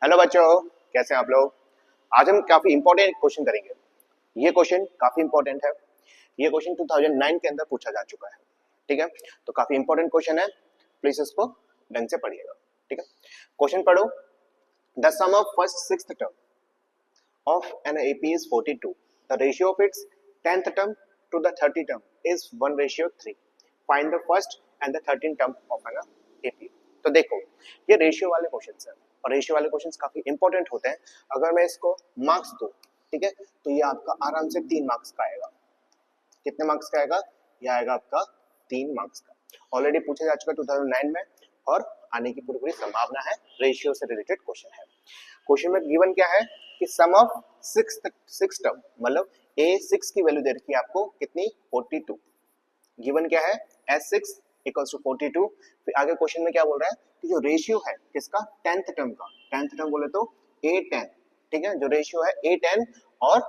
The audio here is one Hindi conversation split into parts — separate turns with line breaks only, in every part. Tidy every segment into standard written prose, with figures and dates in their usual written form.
हेलो बच्चों, कैसे हैं आप लोग। आज हम काफी इंपॉर्टेंट क्वेश्चन करेंगे। ये क्वेश्चन काफी इंपॉर्टेंट है। ये क्वेश्चन 2009 के अंदर पूछा जा चुका है। ठीक है, तो काफी इंपॉर्टेंट क्वेश्चन है, प्लीज इसको ढंग से पढ़िएगा। ठीक है, क्वेश्चन पढ़ो। The sum of first sixth term of an AP is 42. The ratio of its 10th term to the 30th term is 1:3. Find the first and the 13th term of an AP. तो देखो, ये रेशियो वाले क्वेश्चंस है और रेशियो वाले क्वेश्चंस काफी इंपॉर्टेंट होते हैं। अगर मैं इसको मार्क्स दूं, ठीक है, तो ये आपका आराम से 3 मार्क्स का आएगा। कितने मार्क्स का आएगा? ये आएगा आपका 3 मार्क्स का। ऑलरेडी पूछा जा चुका 2009 में और आने की पूरी संभावना है। रेशियो से रिलेटेड क्वेश्चन है। क्वेश्चन में गिवन क्या है कि सम ऑफ सिक्स टर्म, मतलब a6 की वैल्यू दे रखी है आपको कितनी, 42। गिवन क्या है, s6 इक्वल्स टू 42। फिर आगे क्वेश्चन में क्या बोल रहा है कि जो रेशियो है किसका, 10th टर्म का। 10th टर्म बोले तो a10, ठीक है, जो रेशियो है a10 और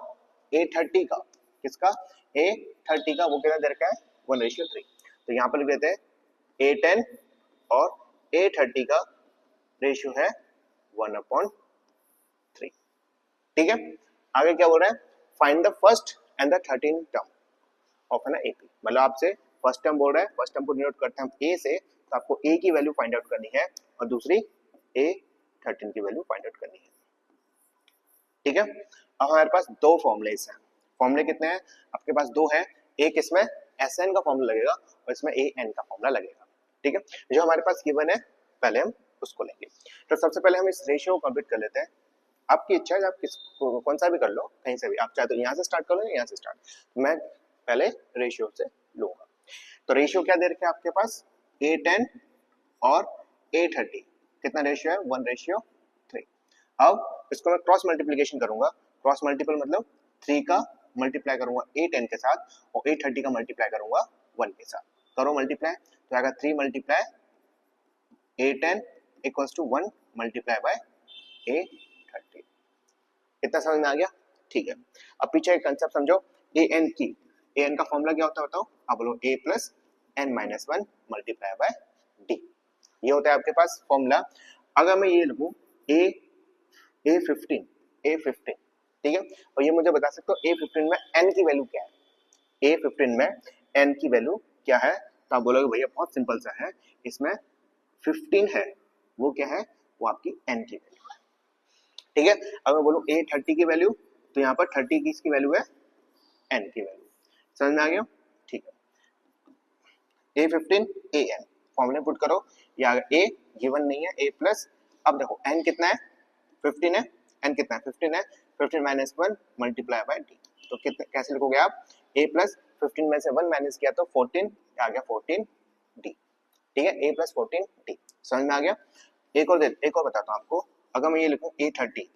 a30 का, किसका, a30 का, वो कितना दे रखा है, 1:3। तो यहाँ पर लिख देते हैं a10 और a30 का रेशियो है 1/3। ठीक है, आगे क्या बोल रहा है, find the first and the 13th term of an AP. मतलब आपसे फर्स्ट टर्म बोल रहा है, फर्स्ट टर्म को डिनोट करते हैं हम a से, तो आपको a की वैल्यू फाइंड आउट करनी है और दूसरी a13 की वैल्यू फाइंड आउट करनी है। ठीक है, अब हमारे पास दो फॉर्मुलेस हैं। फॉर्मुले कितने हैं आपके पास? दो है। एक इसमें Sn का फॉर्मूला लगेगा और इसमें An का फॉर्मूला लगेगा। ठीक है, जो हमारे पास गिवन है पहले हम उसको लेंगे। तो सबसे पहले हम इस रेशियो को कंप्लीट कर लेते हैं। आपकी इच्छा है, आप कौन सा भी कर लो, कहीं से भी। आप चाहे तो यहाँ से स्टार्ट कर लो या यहाँ से स्टार्ट। मैं पहले रेशियो से लूंगा। तो रेशियो क्या दे रखे आपके पास, a10 और a30। कितना रेशियो है, 1:3। अब इसको मैं क्रॉस मल्टीप्लिकेशन करूंगा। क्रॉस मल्टीपल मतलब 3 का मल्टीप्लाई करूंगा a10 के साथ और a30 का मल्टीप्लाई करूंगा 1 के साथ। करो मल्टीप्लाई, तो आएगा 3 multiply a10 equals to 1 multiply by a30। कितना समझ में आ गया? ठीक है, अब पीछे एक कंसेप्ट समझो, an की। an का फॉर्मूला क्या होता है बताओ? आप बोलो a plus n-1 multiply by d। ये होता है आपके पास फॉर्मूला। अगर मैं ये लिखूं a15, ठीक है, और ये मुझे बता सकते हो a15 में n की वैल्यू क्या है। a15 में n की वैल्यू क्या है? तो आप बोलोगे भैया बहुत सिंपल सा है, इसमें 15 है, वो क्या है, वो आपकी n की वैल्यू है। ठीक है, अगर मैं बोलूं a30 की वैल्यू, तो यहाँ पर 30 की इसकी वैल्यू है n की वैल्यू। समझ में आ गया? ठीक है, a15 an फॉर्मूले पुट करो, ये आ गया a गिवन नहीं है a प्लस। अब देखो n कितना है, 15 है, n कितना है, 15 है, 15 माइनस 1 मल्टीप्लाई बाय d। तो कितने कैसे लिखोगे आप, a प्लस 15 में से 1 माइनस किया तो 14 आ गया 14d। ठीक है, a प्लस 14d। समझ में आ गया? एक और बताता हूँ आपको। अगर मैं ये लिखूं a30,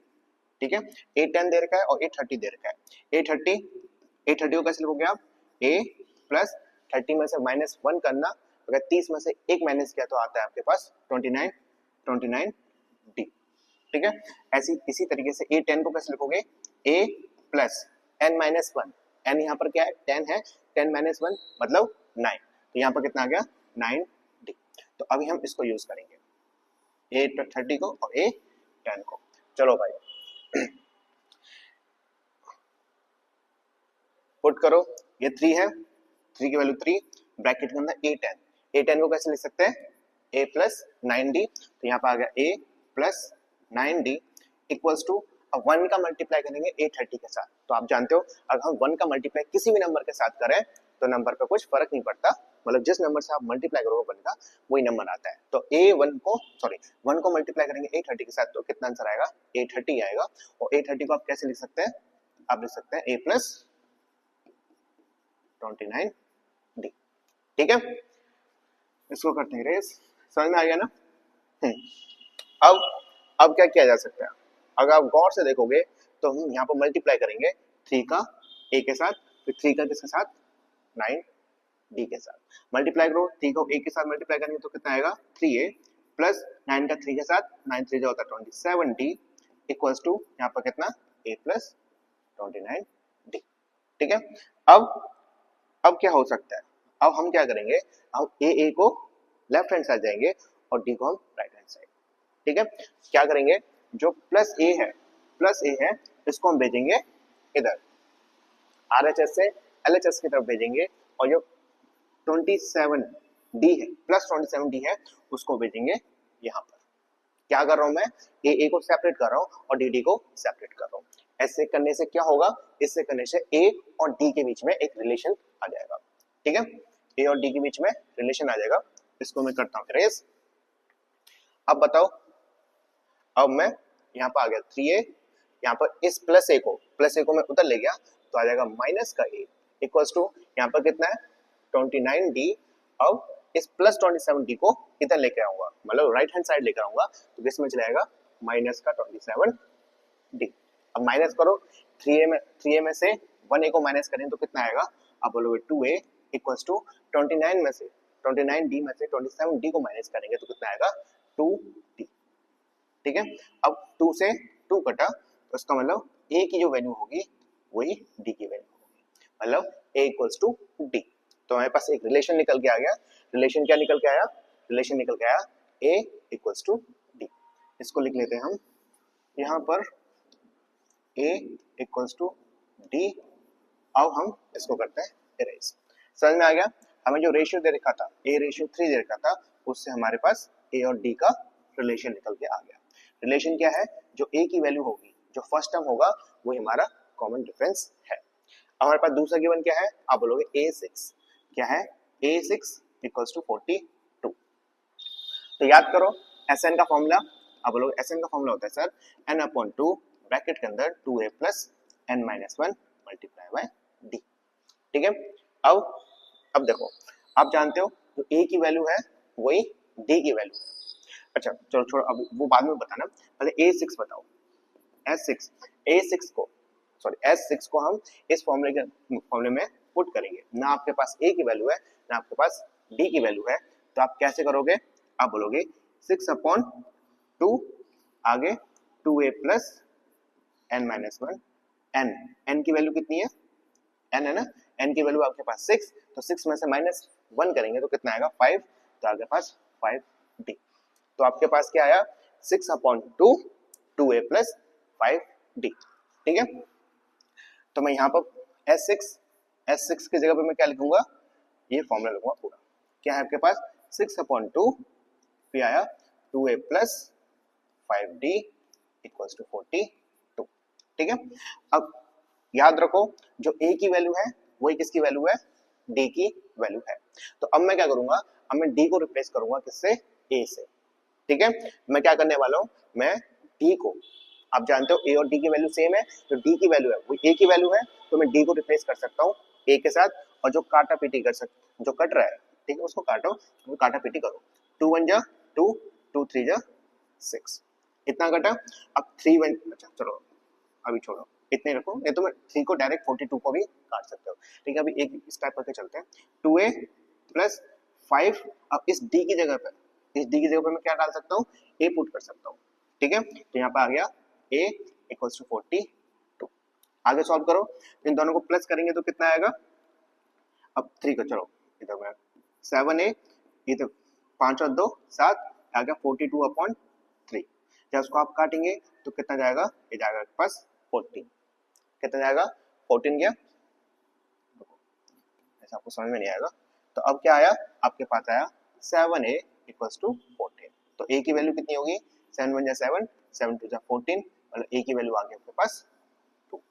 ठीक है, a10 दे रखा है और a30 दे रखा है। a30 को कैसे लिखोगे आप, a प्लस 30 में से माइनस 1 करना, अगर 30 में से 1 माइनस किया तो आता है आपके पास 29d। ठीक है, इसी तरीके से a10 को कैसे लिखोगे, a प्लस n-1। n यहाँ पर क्या है, 10 है, 10 माइनस 1 मतलब 9। तो यहाँ पर कितना आ गया, 9d। तो अभी हम इसको यूज करेंगे, a30 को और a10 को। चलो भाई पुट करो, ये 3 है, 3 की वैल्यू 3, ब्रैकेट के अंदर a10 को कैसे लिख सकते हैं, a प्लस 9d। तो यहाँ पर आ गया a plus 9d equals to, अब 1 का मल्टीप्लाई करेंगे a30 के साथ। तो आप जानते हो अगर हम 1 का मल्टीप्लाई किसी भी नंबर के साथ करें तो नंबर पे कुछ फर्क नहीं पड़ता, मतलब जिस नंबर से आप मल्टीप्लाई करोगे 1 का वही नंबर आता है। तो 1 को मल्टीप्लाई करेंगे a30 के साथ तो कितना आंसर आएगा, a30 आएगा। और a30 को आप कैसे लिख सकते हैं, आप लिख सकते हैं a प्लस 29d। ठीक है, इसको करते हैं रेस। समझ में आ गया ना? अब क्या किया जा सकता है, अगर आप गौर से देखोगे तो हम यहाँ पर मल्टीप्लाई करेंगे 3 का a के साथ, फिर 3 का किसके साथ, 9d के साथ। मल्टीप्लाई करो, 3 को a के साथ मल्टीप्लाई करेंगे तो कितना आएगा, 3a प्लस 9 का 3 के साथ, 9 3 होता है 27d इक्वल्स टू यहाँ पर कितना, a प्लस 29d। ठीक है, अब क्या हो सकता है, अब हम क्या करेंगे, हम a को लेफ्ट हैंड साइड जाएंगे और d को हम राइट हैंड साइड। ठीक है, क्या करेंगे, जो प्लस ए है इसको हम भेजेंगे इधर RHS से LHS की तरफ भेजेंगे, और जो 27D है +27D है उसको भेजेंगे यहाँ पर। क्या कर रहा हूं मैं, ए को सेपरेट कर रहा हूं और डी को सेपरेट कर रहा हूं। ऐसे करने से क्या होगा, इससे करने से ए और डी के बीच में एक रिलेशन आ जाएगा। ठीक है, ए और डी के बीच में रिलेशन आ जाएगा। इसको मैं करता हूं ट्रेस। अब बताओ, अब मैं यहाँ पर आ गया 3a, यहाँ पर इस प्लस ए को मैं उधर ले गया तो आ जाएगा माइनस का ए इक्वल्स टू यहाँ पर कितना है 29D। अब इस +27D को इधर लेकर आऊंगा, मतलब राइट हैंड साइड लेकर आऊंगा, तो किस में चलाएगा माइनस का 27D। अब माइनस करो, 3a में से 1a को माइनस करें तो कितना आएगा, आप बोलोगे 2a इक्वल्स टू 29D में से 27D को माइनस करेंगे तो कितना आएगा 2d। ठीक है, अब 2 से 2 कटा तो इसका मतलब a की जो वैल्यू होगी वही d की वैल्यू होगी, मतलब a इक्वल्स टू d। तो हमारे पास एक रिलेशन निकल के आ गया। रिलेशन क्या निकल के आया, रिलेशन निकल के आया a इक्वल्स टू d। इसको लिख लेते हैं हम यहाँ पर a इक्वल्स टू d। अब हम इसको करते हैं इरेज। समझ में आ गया, हमें जो रेशियो दे रखा था a/3 दे रखा था, उससे हमारे पास a और d का रिलेशन निकल के आ गया। रिलेशन क्या है, जो a की वैल्यू होगी, जो फर्स्ट टर्म होगा वही हमारा कॉमन डिफरेंस है। हमारे पास दूसरा गिवन क्या है, आप बोलोगे a6। क्या है, a6 इक्वल्स टू 42। तो याद करो SN का फॉर्मूला, आप बोलोगे SN का फॉर्मूला होता है सर n/2 ब्रैकेट के अंदर 2a + n-1 multiply by d। ठीक है, अब देखो, आप जानते हो जो a की वैल्यू है वही d की वैल्यू है। अच्छा चलो छोड़ो, अब वो बाद में बताना, पहले a6 बताओ। S6 को हम इस फॉर्मूले में पुट करेंगे। ना आपके पास a की वैल्यू है ना आपके पास d की वैल्यू है, तो आप कैसे करोगे, आप बोलोगे 6/2 आगे 2a + n-1 n की वैल्यू कितनी है, n है ना, n की वैल्यू आपके पास 6, तो 6 में से -1 करेंगे तो कितना आएगा 5, तो आपके पास 5d। तो आपके पास क्या आया 6/2 2a + 5d। ठीक है, तो मैं यहाँ पर S6 की जगह पे मैं क्या लिखूंगा, ये फॉर्मूला लिखूंगा पूरा। क्या है आपके पास 6/2 फिर आया 2a + 5d इक्वल्स टू 42। ठीक है, अब याद रखो जो a की वैल्यू है वही किसकी वैल्यू है, d की वैल्यू है। तो अब मैं क्या करूंगा, अब मैं d को रिप्लेस करूंगा किससे, a से। ठीक है, मैं क्या करने वाला हूं, मैं d को, आप जानते हो a और d की वैल्यू सेम है, तो d की वैल्यू है वो a की वैल्यू है, तो मैं d को रिप्लेस कर सकता हूँ a के साथ, और जो काटा पीटी कर सकता, जो कट रहा है, ठीक है, उसको काटो, तो काटा पीटी करो। 2 1 जा 2, 2 3 जा 6, इतना कटा। अब 3 1, अच्छा चलो अभी छोड़ो, इतने रखो, नहीं तो मैं 3 को डायरेक्ट 42 को भी काट सकते हो। ठीक है, अभी एक स्टेप करके चलते हैं। 2a + 5, अब इस d की जगह पर मैं क्या डाल सकता हूँ, a पुट कर सकता हूँ। ठीक है, तो यहाँ पे आ गया a इक्वल्स टू 42। आगे सॉल्व करो, इन दोनों को प्लस करेंगे तो कितना आएगा, अब 3 को चलो इधर में 7a, इधर 5 और 2 7, आ गया 42/3। जब उसको आप काटेंगे तो कितना जाएगा, ये जाएगा आपके पास 14। कितना जाएगा 14 गया, ऐसा आपको समझ में नहीं आएगा। तो अब क्या आया, आपके पास आया 7a इक्वल्स टू 14। तो a की वैल्यू कितनी होगी, 7 1 जा 7, 7 2 जा 14, मतलब a की वैल्यू आ गई आपके पास 2।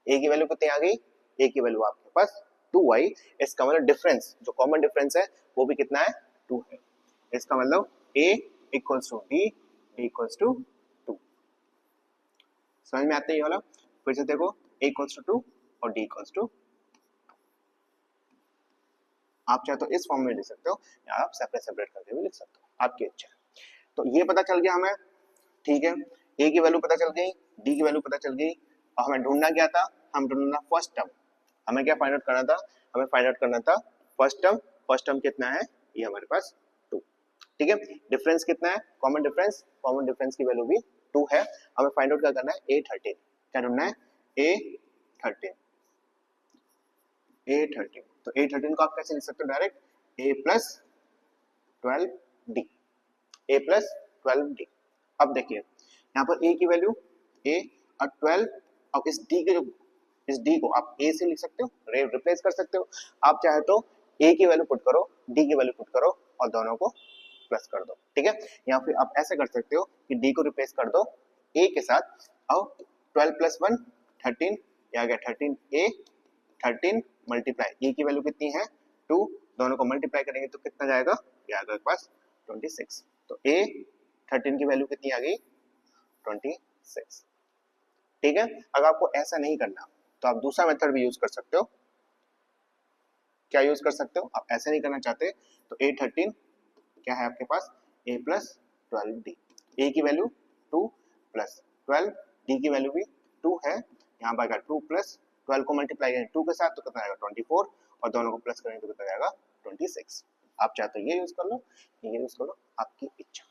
a की वैल्यू कितनी आ गई, a की वैल्यू आपके पास 2 आई। इसका मतलब डिफरेंस, जो कॉमन डिफरेंस है वो भी कितना है, 2 है। इसका मतलब a equals to d, d equals to 2। समझ में आता है ये वाला, फिर से देखो a इक्वल्स टू 2 और d इक्वल्स टू, आप चाहे तो इस फॉर्म में लिख सकते हो या आप सेपरेट करके भी लिख सकते हो, आपकी इच्छा। तो ये पता चल गया हमें, ठीक है, a की वैल्यू पता चल गई, d की वैल्यू पता चल गई, और हमें ढूंढना क्या था, हम ढूंढना फर्स्ट टर्म। हमें क्या फाइंड आउट करना था, हमें फाइंड आउट करना था फर्स्ट टर्म। फर्स्ट टर्म कितना है, ये हमारे पास 2। ठीक है, डिफरेंस कितना है, कॉमन डिफरेंस की वैल्यू भी 2 है। हमें फाइंड आउट क्या करना है, a13। क्या ढूंढना है, a13। तो a13 को आप कैसे लिख सकते हो, direct a + 12d, a + 12d। अब देखिए यहाँ पर a की वैल्यू a और 12, अब इस d को आप a से लिख सकते हो, रिप्लेस कर सकते हो। आप चाहे तो a की वैल्यू पुट करो, d की वैल्यू पुट करो और दोनों को प्लस कर दो, ठीक है। या फिर आप ऐसे कर सकते हो कि d को रिप्लेस कर दो a के साथ और 12 प्लस 1 13, ये आ गया 13a, 13 मल्टीप्लाई a की वैल्यू कितनी है 2, दोनों को मल्टीप्लाई करेंगे तो कितना जाएगा, ये आएगा आपके पास 26। तो a 13 की वैल्यू कितनी आ गई 26, ठीक है। अगर आपको ऐसा नहीं करना तो आप दूसरा मेथड भी यूज कर सकते हो। क्या यूज कर सकते हो, आप ऐसे नहीं करना चाहते तो a 13 क्या है आपके पास a प्लस 12d, a की वैल्यू 2 प्लस 12, d की वैल्यू भी 2 है, यहाँ पर 2 प्लस 12 को मल्टीप्लाई करें 2 के साथ तो कितना आएगा 24 और दोनों को प्लस करेंगे तो कितना आएगा 26। आप चाहे तो ये यूज कर लो, ये यूज कर लो, आपकी इच्छा,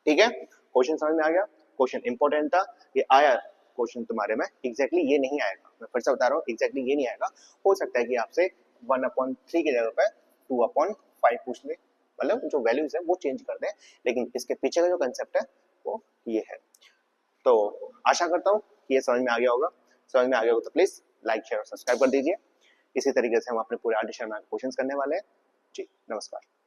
ठीक है। क्वेश्चन समझ में आ गया, क्वेश्चन इंपॉर्टेंट था, ये आया क्वेश्चन तुम्हारे में, एग्जैक्टली ये नहीं आएगा, मैं फिर से बता रहा हूँ एग्जैक्टली ये नहीं आएगा, हो सकता है कि आपसे 1/3 की जगह पे 2/5 पूछ ले, मतलब जो वैल्यूज है वो चेंज कर दें, लेकिन इसके पीछे का जो कंसेप्ट है वो ये है। तो आशा करता हूँ कि ये समझ में आ गया होगा, समझ में आ गया होगा तो प्लीज लाइक शेयर और सब्सक्राइब कर दीजिए। इसी तरीके से हम अपने पूरे आर्ट शर्मा क्वेश्चंस करने वाले हैं जी। नमस्कार।